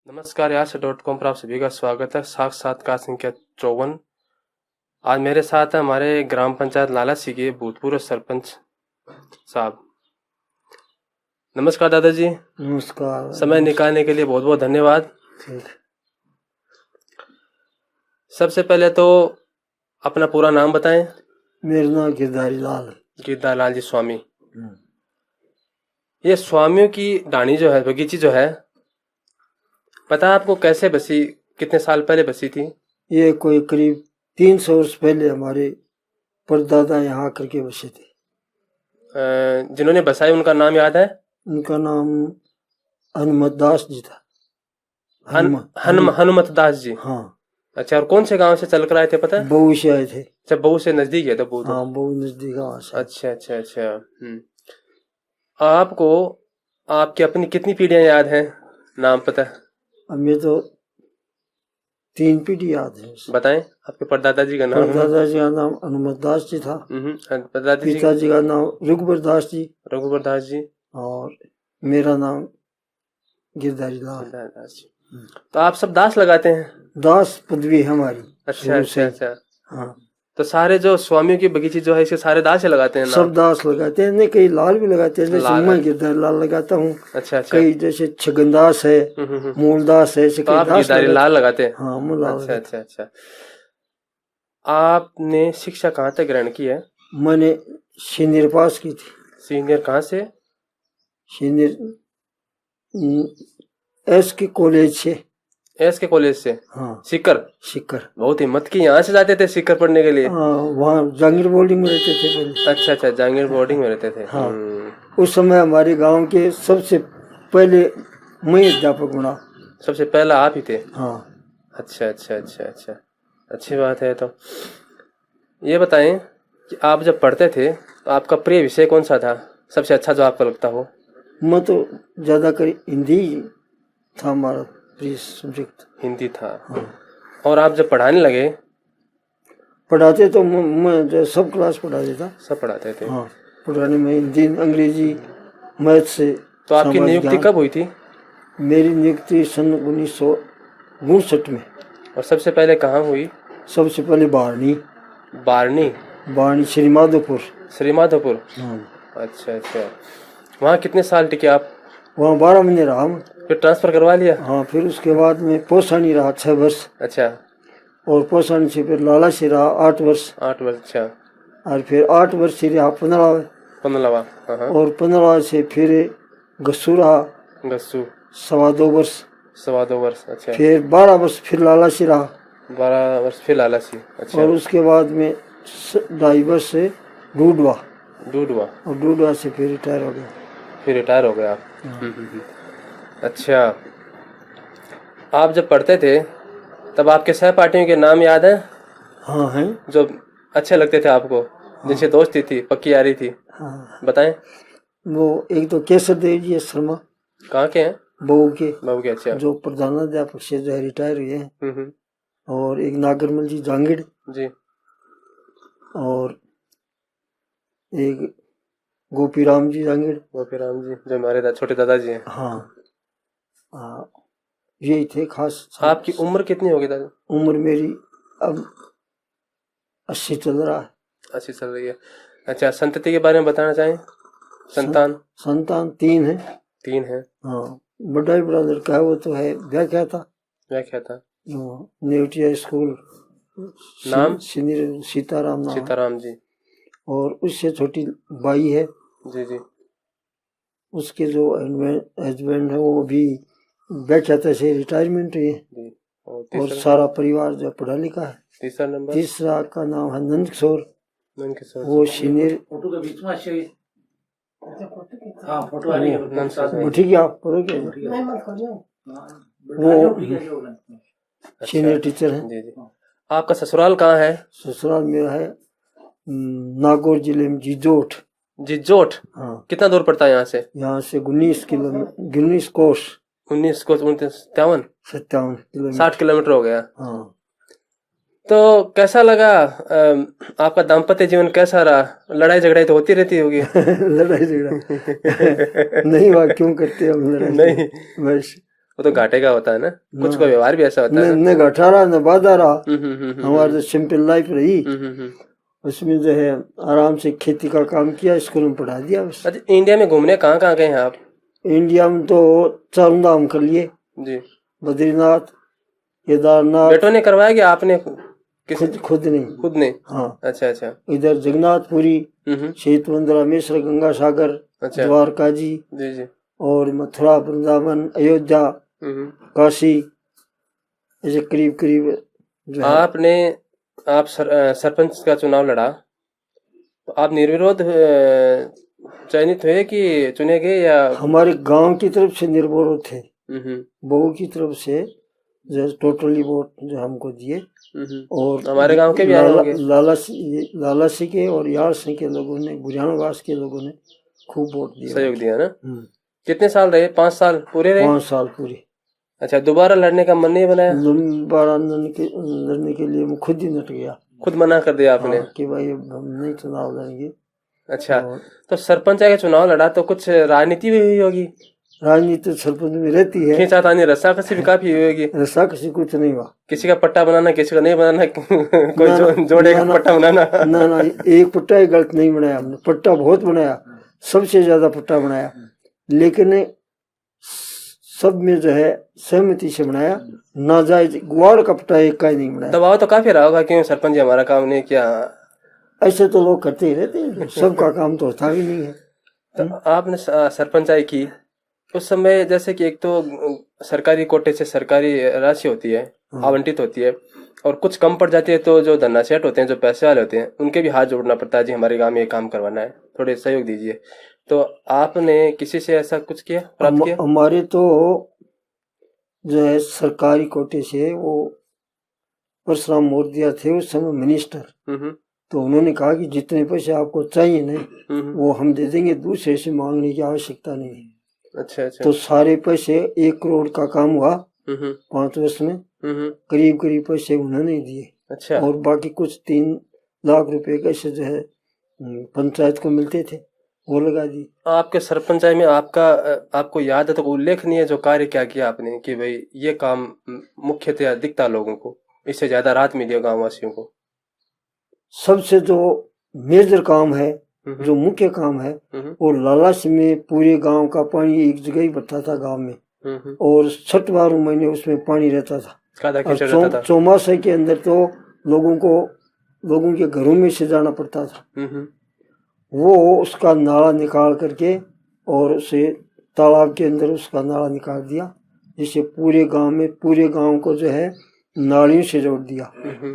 नमस्कार, यहाँ से .com पर आप सभी का स्वागत है। साक्षात्कार संख्या 54। आज मेरे साथ है हमारे ग्राम पंचायत लालासी के भूतपूर्व सरपंच साहब। नमस्कार दादाजी। नमस्कार। समय निकालने के लिए बहुत बहुत धन्यवाद। सबसे पहले तो अपना पूरा नाम बताएं। मेरा नाम गिरधारी लाल। गिरधारी लाल जी स्वामी। ये स्वामियों की डाणी जो है, बगीची जो है, पता है आपको कैसे बसी, कितने साल पहले बसी थी? ये कोई करीब 300 वर्ष पहले हमारे परदादा यहाँ आकर के बसे थे। जिन्होंने बसाई उनका नाम याद है? उनका नाम हनुमत दास जी था। हनुमत दास जी। हाँ। अच्छा, और कौन से गांव से चल कर आए थे पता है? बहू से आए थे। अच्छा, बहू से नजदीक है तो बहू। हाँ, बहू नजदीक वहाँ से। अच्छा अच्छा अच्छा। आपको आपकी अपनी कितनी पीढ़ियां याद हैं, नाम पता है? हमें तो 3 पीढ़ी याद है। बताएं। आपके परदादा जी का नाम? परदादा जी का नाम हनुमत दास जी था। पिताजी का नाम रघुबर दास जी। रघुबर दास जी। और मेरा नाम गिरधारी लाल दास जी। तो आप सब दास लगाते हैं? दास पदवी है हमारी। अच्छा अच्छा अच्छा। हाँ। तो सारे जो स्वामियों की बगीची जो है, इसे सारे दास लगाते हैं? सब दास लगाते हैं। नहीं, कई लाल भी लगाते हैं, जैसे मैं गिरधारी लाल लगाता हूँ। अच्छा अच्छा। कई जैसे छगनदास है, मूलदास है, ऐसे तो आप गिरधारी लाल लगाते हैं? हाँ, मूल लाल। अच्छा अच्छा अच्छा। आपने शिक्षा कहाँ तक ग्रहण की है? मैंने सीनियर पास की थी। सीनियर कहाँ से? सीनियर एस के कॉलेज से। एस के कॉलेज से? हाँ। सीकर। बहुत हिम्मत की। यहाँ से जाते थे सीकर पढ़ने के लिए? वहाँ जहांगीर बोर्डिंग में रहते थे पहले। अच्छा अच्छा, जहांगीर बोर्डिंग में रहते थे। हाँ। उस समय हमारे गांव के सबसे पहले मैं अध्यापक बना। सबसे पहला आप ही थे? हाँ। अच्छा अच्छा अच्छा अच्छा, अच्छी बात है। तो ये बताएं कि आप जब पढ़ते थे तो आपका प्रिय विषय कौन सा था, सबसे अच्छा जो आपको लगता हो? मैं तो ज्यादा कर हिंदी था हमारा प्रिय सब्जेक्ट। हिंदी था। हाँ। और आप जब पढ़ाने लगे? पढ़ाते तो मैं सब क्लास पढ़ा देता। सब पढ़ाते थे? हाँ। पढ़ाने में हिंदी, अंग्रेजी, मैथ से। तो आपकी नियुक्ति कब हुई थी? मेरी नियुक्ति सन 1959 में। और सबसे पहले कहाँ हुई? सबसे पहले बारनी। बारनी श्री माधोपुर। श्री माधोपुर। हाँ। अच्छा अच्छा। वहाँ कितने साल टिके आप? वहाँ 12 महीने रहा। फिर ट्रांसफर करवा लिया? हाँ। फिर उसके बाद में पोसानी रहा 6 वर्ष। अच्छा। और पोसानी से फिर लाला से रहा 8 वर्ष। 8 वर्ष। अच्छा। और फिर 8 वर्ष से रहा 15। और 15 से फिर गस्सू रहा। गस्सू 2.25 वर्ष। 2.25 वर्ष। अच्छा। फिर 12 वर्ष फिर लाला से रहा। 12 वर्ष फिर लाला सी। अच्छा। और उसके बाद में 2.5 वर्ष से डूडवा। और डूडवा से फिर रिटायर हो गया। आप? अच्छा। आप जब पढ़ते थे तब आपके सहपाठियों के नाम याद है? हाँ हैं। जो अच्छे लगते थे आपको? हाँ। जिनसे दोस्ती थी, पक्की यारी थी? हाँ। बताएं। वो एक तो केसर देव जी शर्मा। कहाँ के हैं? बहू के। अच्छा। जो प्रधानाध्यापक से जो है रिटायर हुए हैं। और एक नागरमल जी जांगिड़ जी। और एक गोपीराम जी जांगिड़। जो हमारे छोटे दादाजी हैं। हाँ। यही थे खास। आपकी उम्र कितनी होगी दादा? उम्र मेरी अब 80 चल रहा है। 80 चल रही है। अच्छा, संतति के बारे में बताना चाहें? संतान 3 है। 3 है। हाँ। बड़ा ब्रदर का वो तो है व्याख्या था। नेवटिया स्कूल। नाम? सीताराम जी। और उससे छोटी बाई है। जी। उसके जो हस्बैंड है वो अभी व्याख्याता से रिटायरमेंट हुई है। और सारा परिवार जो पढ़ा लिखा है। तीसरा का नाम है नंद किशोर। वो सीनियर। वो सीनियर टीचर है। आपका ससुराल कहाँ है? ससुराल मेरा है नागौर जिले में जिजोट। हाँ। कितना दूर पड़ता है यहाँ से? 19 किलोमीटर। 19 कोस। 57 किलोमीटर। 60 किलोमीटर हो गया। हाँ। तो कैसा लगा? आपका दाम्पत्य जीवन कैसा रहा? लड़ाई झगड़ाई तो होती रहती होगी? लड़ाई झगड़ा नहीं, वह क्यों करते हम लड़ाई? नहीं, बस वो तो घाटे का होता है ना, कुछ का व्यवहार भी ऐसा होता है न घाटा रहा न बाधा रहा। हमारी तो सिंपल लाइफ रही, उसमें जो है आराम से खेती का काम किया, स्कूल में पढ़ा दिया बस। अच्छा, इंडिया में घूमने कहाँ कहाँ गए हैं आप? इंडिया में तो चारों धाम कर लिए जी, बद्रीनाथ, केदारनाथ। बेटों ने करवाया कि आपने? खुद नहीं। हाँ, अच्छा अच्छा। इधर जगन्नाथपुरी, शहीद मंदिर, रामेश्वर, गंगा सागर, अच्छा, द्वारका जी, जी और मथुरा, वृंदावन, अयोध्या, काशी, ऐसे करीब करीब। आप सरपंच का चुनाव लड़ा, तो आप निर्विरोध चयनित हुए कि चुने गए, या? हमारे गांव की तरफ से निर्विरोध थे, बहू की तरफ से जो टोटली वोट जो हमको दिए, और हमारे गांव के भी लाला सिंह के और यार सिंह के लोगों ने, गुजरानवास के लोगों ने खूब वोट दिया, सहयोग दिया ना। कितने साल रहे? 5 साल पूरे रहे? 5 साल पूरे। अच्छा, दोबारा लड़ने का मन नहीं बनाया? दोबारा लड़ने के लिए मैं खुद ही नट गया, खुद मना कर दिया आपने? कि भाई हम नहीं चुनाव लड़ेंगे। अच्छा, तो सरपंच का चुनाव लड़ा तो कुछ राजनीति भी हुई होगी? राजनीति सरपंच में रहती है, खींचातानी रस्साकसी भी काफी हुई होगी। रस्साकसी कुछ नहीं हुआ, किसी का पट्टा बनाना, किसी का नहीं बनाना, कोई जोड़े का पट्टा बनाना। ना एक पट्टा ही गलत नहीं बनाया हमने, पट्टा बहुत बनाया, सबसे ज्यादा पट्टा बनाया, लेकिन सब में जो है सहमति से बनाया, नाजायज गुआड़ का पट्टा एक का ही नहीं बनाया। दबाव तो काफी रहा होगा, क्यों सरपंच जी हमारा काम नहीं किया? ऐसे तो लोग करते ही रहते हैं, सबका काम तो होता भी नहीं है। तो आपने सरपंचाई की उस समय, जैसे कि एक तो सरकारी कोटे से सरकारी राशि होती है, आवंटित होती है, और कुछ कम पड़ जाती है, तो जो धन्नासेठ होते हैं, जो पैसे वाले होते हैं, उनके भी हाथ जोड़ना पड़ता है, जी हमारे गांव में ये काम करवाना है, थोड़े सहयोग दीजिए। तो आपने किसी से ऐसा कुछ किया, प्राप्त किया? हमारे तो जो है सरकारी कोटे से वो परशुराम मोदिया थे उस समय मिनिस्टर, तो उन्होंने कहा कि जितने पैसे आपको चाहिए ना वो हम दे देंगे, दूसरे से मांगने की आवश्यकता नहीं है। अच्छा। तो सारे पैसे 1 करोड़ का काम हुआ 5 वर्ष में, करीब पैसे उन्होंने दिए। अच्छा। और बाकी कुछ 3 लाख रुपए कैसे जो है पंचायत को मिलते थे, वो लगा दी। आपके सरपंचाई में आपको याद है तो उल्लेखनीय जो कार्य क्या किया आपने, कि भाई ये काम मुख्यतः दिखता लोगों को, इससे ज्यादा राहत मिली गाँव वासियों को? सबसे जो मेजर काम है, जो मुख्य काम है, वो लालाश में पूरे गांव का पानी एक जगह ही बरता था गांव में, और 6-12 महीने उसमें पानी रहता था। चौमासे के अंदर तो लोगों के घरों में से जाना पड़ता था। वो उसका नाला निकाल करके और उसे तालाब के अंदर उसका नाला निकाल दिया, जिससे पूरे गांव को जो है नालियों से जोड़ दिया।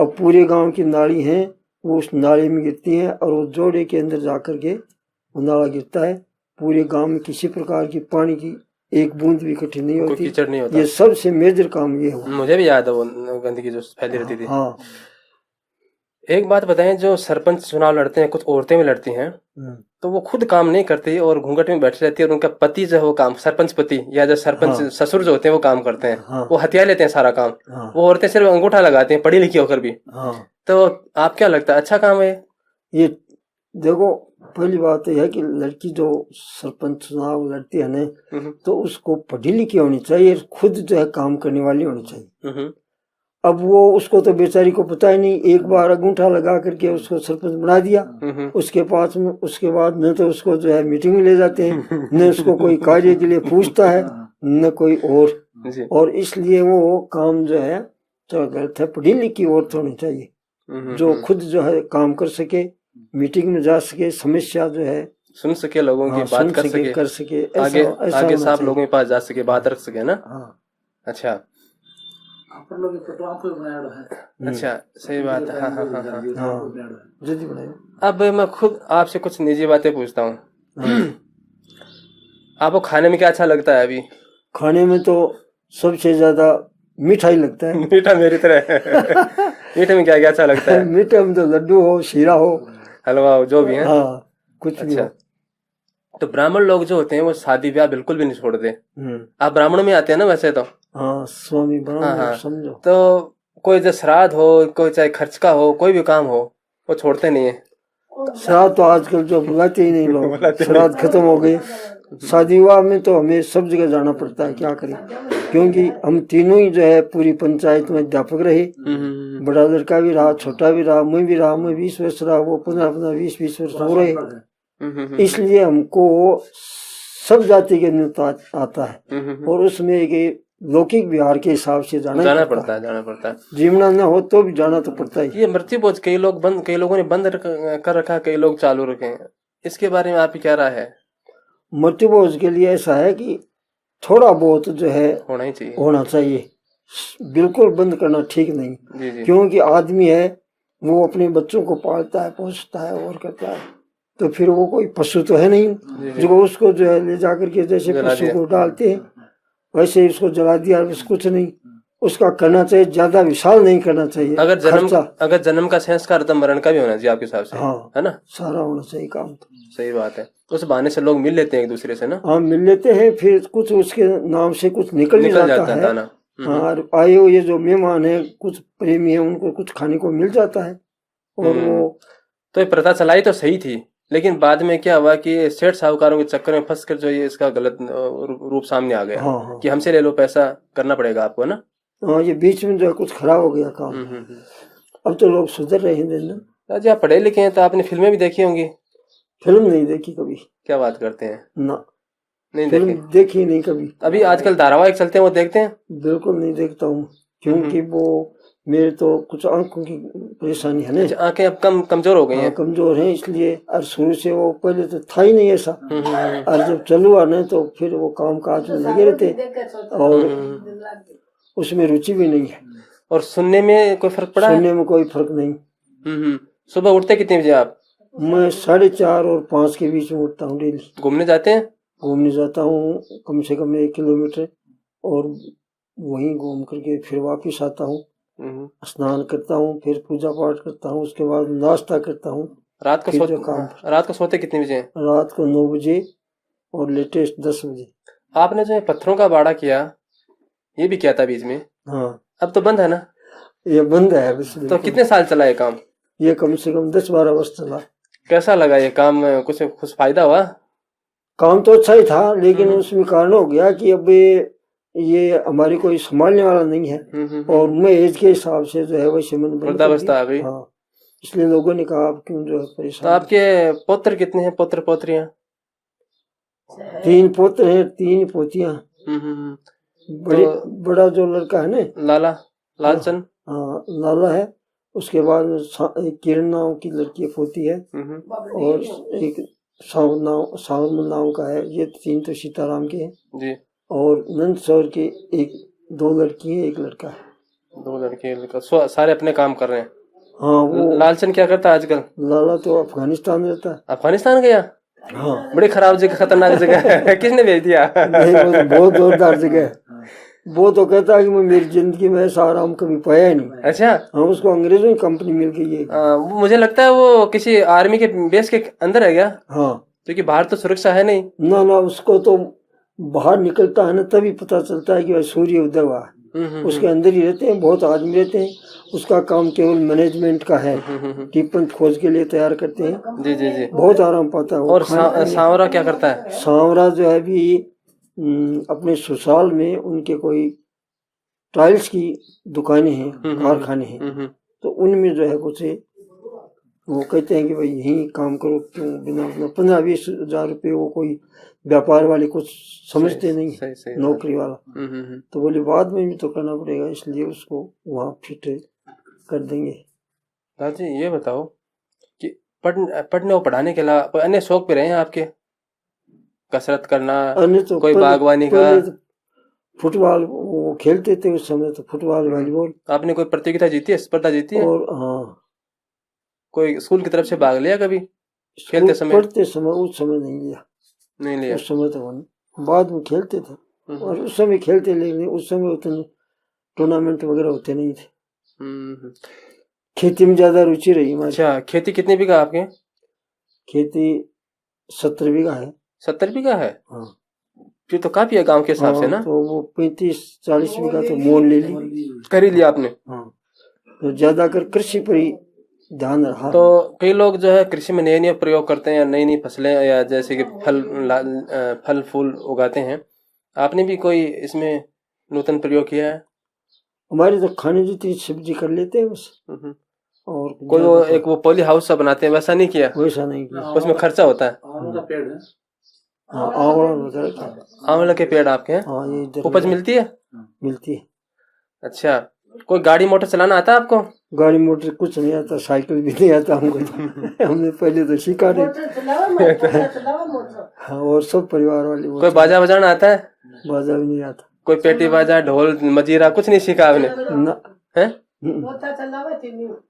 अब पूरे गांव की नाली हैं, वो उस नाले में गिरती हैं, और वो जोड़े के अंदर जाकर के वो नाला गिरता है। पूरे गांव में किसी प्रकार की पानी की एक बूंद भी इकट्ठी नहीं होती, कीचड़ नहीं होता। ये सबसे मेजर काम ये हुआ। मुझे भी याद है वो गंदगी जो फैली रहती थी। हाँ। एक बात बताएं, जो सरपंच चुनाव लड़ते हैं, कुछ औरतें भी लड़ती हैं, तो वो खुद काम नहीं करती और घूंघट में बैठी रहती है, और उनका पति जो है वो काम, सरपंच पति या जो सरपंच ससुर जो होते हैं वो काम करते हैं, वो हथिया लेते हैं सारा काम। वो औरतें सिर्फ अंगूठा लगाती हैं, पढ़ी लिखी होकर भी। तो आप क्या लगता है, अच्छा काम है ये? देखो, पहली बात यह है कि लड़की जो सरपंच चुनाव लड़ती है ना, तो उसको पढ़ी लिखी होनी चाहिए, खुद जो है काम करने वाली होनी चाहिए। अब वो उसको तो बेचारी को पता ही नहीं, एक बार अंगूठा लगा करके उसको सरपंच बना दिया, उसके बाद न तो उसको जो है मीटिंग में ले जाते हैं, न उसको कोई कार्य के लिए पूछता है, न कोई और इसलिए वो काम जो है तो गलत है। पढ़ी लिखी औरत होनी चाहिए, जो खुद जो है काम कर सके, मीटिंग में जा सके, समस्या जो है सुन सके, लोगों की बात कर सके, आगे साफ लोगों के पास जा सके, बात रख सके ना। अच्छा, अच्छा, सही बात है। हाँ। अब मैं खुद आपसे कुछ निजी बातें पूछता हूँ। आपको खाने में क्या अच्छा लगता है? अभी खाने में तो सबसे ज्यादा मिठाई लगता है। मीठा मेरी तरह। मीठे में क्या क्या अच्छा लगता है? मीठे में तो लड्डू हो, शीरा हो, हलवा हो, जो भी है। हाँ, कुछ भी हो। तो ब्राह्मण लोग जो होते हैं वो शादी ब्याह बिल्कुल भी नहीं छोड़ते। आप ब्राह्मणों में आते हैं ना वैसे तो? हाँ, स्वामी ब्राह्मण समझो। तो कोई जो श्राद्ध हो, कोई चाहे खर्च का हो, कोई भी काम हो, वो छोड़ते नहीं है। श्राद्ध तो आजकल जो बुलाते ही नहीं लोग, श्राद्ध खत्म हो गए। शादी विवाह में तो हमें सब जगह जाना पड़ता है, क्या करें। क्योंकि हम तीनों ही जो है पूरी पंचायत में अध्यापक रहे। बड़ा लड़का भी रहा, छोटा भी रहा, मैं भी रहा। मैं 20 वर्ष रहा, वो 15 20 वर्ष हो रहे। इसलिए हमको सब जाति के नृत्य आता है और उसमें एक लौकिक व्यवहार के हिसाब से जाना पड़ता है। जीवना न हो तो भी जाना तो पड़ता है। ये मृत्यु भोज कई लोगों ने बंद कर रखा, कई लोग चालू रखे हैं, इसके बारे में आपकी क्या राय है? मृत्यु भोज के लिए ऐसा है कि थोड़ा बहुत जो है होना चाहिए। बिल्कुल बंद करना ठीक नहीं। क्योंकि आदमी है वो अपने बच्चों को पालता है, पोषता है और करता है, तो फिर वो कोई पशु तो है नहीं जो उसको जो है ले जाकर के जैसे पशु को डालते हैं वैसे ही उसको जला दिया, बस कुछ नहीं। उसका करना चाहिए, ज्यादा विशाल नहीं करना चाहिए। अगर जन्म का संस्कार तो मरण का भी होना चाहिए आपके हिसाब से? हाँ, है ना, सारा होना चाहिए काम। तो सही बात है। उस बहाने से लोग मिल लेते हैं एक दूसरे से ना। हाँ, मिल लेते हैं, फिर कुछ उसके नाम से कुछ निकल जाता है ना। और आए हुए जो मेहमान है, कुछ प्रेमी है, उनको कुछ खाने को मिल जाता है। और वो तो ये प्रथा चलाई तो सही थी, लेकिन बाद में क्या हुआ कि सेठ साहूकारों के चक्कर में फंस कर जो ये इसका गलत रूप सामने आ गया। हाँ। कि हमसे ले लो, पैसा करना पड़ेगा आपको ना। हाँ, ये बीच में जो है कुछ खराब हो गया काम। अब तो लोग सुधर रहे हैं। राजी, आप पढ़े लिखे हैं तो आपने फिल्में भी देखी होंगी। फिल्म नहीं देखी कभी। क्या बात करते हैं? ना, नहीं देखी नहीं कभी। अभी आजकल धारावाहिक चलते हैं, वो देखते हैं? बिल्कुल नहीं देखता हूँ, क्योंकि वो मेरे तो कुछ आंखों की परेशानी है ना। आंखें अब कमजोर हो गई हैं। कमजोर हैं, इसलिए। और शुरू से वो पहले तो था ही नहीं ऐसा। और जब चालू आने तो फिर वो काम काज में लगे रहते और उसमें रुचि भी नहीं है। और सुनने में कोई फर्क पड़ा? सुनने में कोई फर्क नहीं। सुबह उठते कितने बजे आप? मैं 4:30 और 5 के बीच में उठता हूँ डेली। घूमने जाते हैं? घूमने जाता हूँ कम से कम 1 किलोमीटर, और वहीं घूम करके फिर वापिस आता हूँ, स्नान करता हूँ, फिर पूजा पाठ करता हूँ, उसके बाद नाश्ता करता हूँ। रात को सोते कितने बजे? रात को 9 बजे और लेटेस्ट 10 बजे। आपने जो पत्थरों का बाड़ा किया, ये भी किया था बीच में? हाँ। अब तो बंद है ना? ये बंद है। तो कितने साल चला ये काम? ये कम से कम 10-12 वर्ष चला। कैसा लगा ये काम? कुछ फायदा हुआ? काम तो अच्छा ही था, लेकिन उसमें कारण हो गया कि अब ये हमारी कोई संभालने वाला नहीं है। और मैं एज के हिसाब से जो है वैसे मैंने वृद्धावस्था आ गई। हाँ, इसलिए लोगों ने कहा आप क्यों जो है परेशान। तो आपके पुत्र कितने हैं, पुत्र पोत्रियां? 3 पुत्र हैं, 3 पोतियां। बड़ा जो लड़का है ना, लालचंद, हाँ लाला है। उसके बाद एक किरण नाम की लड़की पोती है, और एक सावन नाम का है। ये 3 तो सीताराम के हैं जी। और नंद सौर के 2 लड़की है, 1 लड़का है। 2 लड़के, लड़का सारे अपने काम कर रहे हैं। हाँ। वो लालचंद क्या करता है आजकल? लाला तो अफगानिस्तान रहता है। अफगानिस्तान गया? हाँ। बड़ी खराब जगह, खतरनाक जगह है। किसने भेज दिया? नहीं, बहुत जोरदार जगह है। वो तो कहता है कि मैं मेरी जिंदगी में ऐसा आराम कभी पाया ही नहीं। अच्छा। हाँ, उसको अंग्रेजों की कंपनी मिल गई है। मुझे लगता है वो किसी आर्मी के बेस के अंदर है क्या? हाँ, क्योंकि बाहर तो सुरक्षा है नहीं। ना, उसको तो बाहर निकलता है ना तभी पता चलता है कि सूर्य उदय हुआ है। उसके अंदर ही रहते हैं, बहुत आदमी रहते हैं। उसका काम केवल मैनेजमेंट का है, टिप्पण खोज के लिए तैयार करते हैं। जी। बहुत आराम पाता है। और सांवरा क्या करता है? सांवरा जो है भी अपने ससुराल में उनके कोई टाइल्स की दुकानें हैं, कारखाने हैं, तो उनमें जो है कुछ वो कहते हैं कि भाई यहीं काम करो, क्यों बिना 15-20 हजार रुपये। वो कोई व्यापार वाले कुछ समझते नहीं, सही नौकरी वाला। तो बोले बाद में भी तो करना पड़ेगा, इसलिए उसको वहाँ फिट कर देंगे। दादी ये बताओ कि पढ़ने और पढ़ाने के अलावा कोई अन्य शौक पे रहे हैं आपके? कसरत करना, तो कोई बागवानी का? फुटबॉल वो खेलते थे उस समय, तो फुटबॉल, वॉलीबॉल। आपने कोई प्रतियोगिता जीती है, स्पर्धा जीती है? और हाँ, कोई स्कूल की तरफ से भाग लिया कभी खेलते समय? पढ़ते समय उस समय नहीं लिया। उस समय तो बाद में खेलते थे, और उस समय खेलते, लेकिन उस समय उतने टूर्नामेंट वगैरह होते नहीं थे। खेती में ज्यादा रुचि रही हमारी। अच्छा, खेती कितने बीघा आपके? खेती 70 बीघा है। 70 बीघा है? हाँ। फिर तो काफी है गांव के हिसाब से ना। तो वो 35-40 बीघा तो मोल ले ली, कर ही लिया आपने। हाँ, तो ज्यादा कर कृषि पर ही ध्यान रहा। तो कई लोग जो है कृषि में नए प्रयोग करते हैं, नई फसलें, या जैसे कि फल फूल उगाते हैं। आपने भी कोई इसमें नूतन प्रयोग किया है? हमारे तो खाने जितनी सब्जी कर लेते हैं बस। और कोई वो एक वो पॉली हाउस सा बनाते हैं, वैसा नहीं किया? वैसा नहीं किया। उसमें खर्चा होता है? आंवला पेड़ है। हाँ, आंवला वगैरह क्या? आंवला के पेड़ आपके हैं? हाँ, ये इधर उपज मिलती है? मिलती है। अच्छा, कोई गाड़ी मोटर चलाना आता है आपको? गाड़ी मोटर कुछ नहीं आता, साइकिल भी नहीं आता हमको तो। हमने पहले तो सीखा नहीं। हाँ, और सब परिवार वाले। कोई बाजा बजाना आता है? बाजा भी नहीं आता। कोई पेटी बाजा, ढोल, मजीरा कुछ नहीं सीखा आपने? हैं?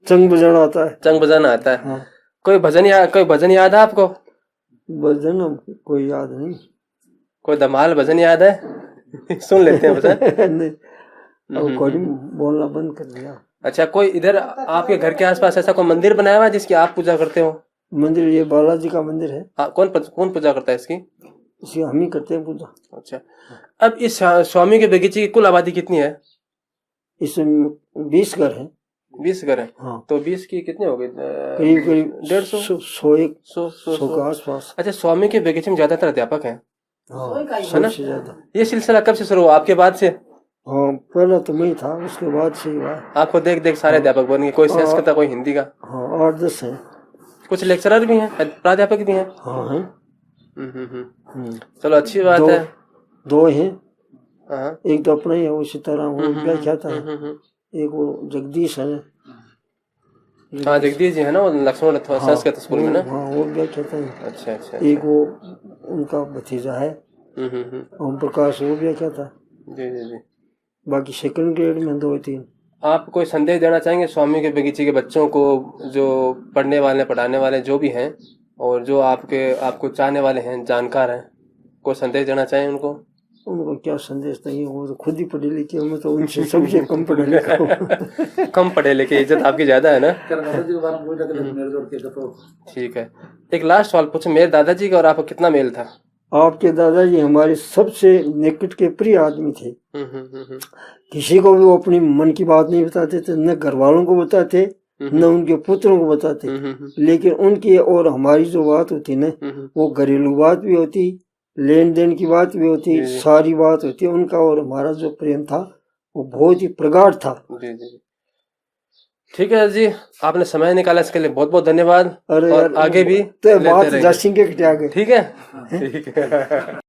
चंग बजाना आता है। चंग बजाना आता है। हाँ। कोई भजन याद है आपको? भजन कोई याद नहीं। कोई धमाल भजन याद है? सुन लेते हैं भजन। नहीं, अब कोई बोलना बंद कर दिया। अच्छा, कोई इधर आपके घर के आसपास ऐसा कोई मंदिर बनाया हुआ है जिसकी आप पूजा करते हो? मंदिर ये बालाजी का मंदिर है। कौन पूजा करता है इसकी? इसकी हम ही करते हैं पूजा। अच्छा, अब इस स्वामी के बगीचे की कुल आबादी कितनी है? इसमें 20 घर है। 20 घर है? हाँ। तो 20 की कितने हो गए? करीब 150 के आसपास। अच्छा, स्वामी के बगीचे में ज्यादातर अध्यापक हैं? हाँ, सबसे ज्यादा। ये सिलसिला कब से शुरू हुआ, आपके बाद से? हाँ, पहला तो मैं था, उसके बाद से हुआ। आपको देख देख सारे अध्यापक बन गए, कोई संस्कृत का, कोई हिंदी का। हाँ, 8-10 है। कुछ लेक्चरर भी हैं, प्राध्यापक भी हैं? हाँ है। चलो अच्छी बात है। 2 हैं। हाँ। एक तो अपना ही है, वो सीताराम, वो व्याख्याता है। एक वो जगदीश है। हाँ, जगदीश जी है ना, वो लक्ष्मण संस्कृत स्कूल में ना। हाँ, वो व्याख्याता है। अच्छा। एक वो उनका भतीजा है ओम प्रकाश, वो व्याख्याता। जी। बाकी सेकंड ग्रेड में 2-3। आप कोई संदेश देना चाहेंगे स्वामी के बगीचे के बच्चों को, जो पढ़ने वाले, पढ़ाने वाले जो भी हैं, और जो आपको चाहने वाले हैं, जानकार हैं, कोई संदेश देना चाहें उनको? उनको क्या संदेश नहीं, वो तो खुद ही पढ़े लिखे, मैं तो उनसे सबसे कम पढ़े लिखा हूँ। कम पढ़े लिखे, इज्जत आपकी ज्यादा है ना? ठीक है, एक लास्ट सवाल पूछे, मेरे दादाजी का और आपका कितना मेल था? आपके दादाजी हमारे सबसे निकट के प्रिय आदमी थे। किसी को भी वो अपनी मन की बात नहीं बताते थे, न घर वालों को बताते, न उनके पुत्रों को बताते। लेकिन उनकी और हमारी जो बात होती ना, वो घरेलू बात भी होती, लेन देन की बात भी होती, सारी बात होती। उनका और हमारा जो प्रेम था वो बहुत ही प्रगाढ़ था। जी। ठीक है जी, आपने समय निकाला, इसके लिए बहुत बहुत धन्यवाद। अरे और आगे भी बात जसिंगे, ठीक है।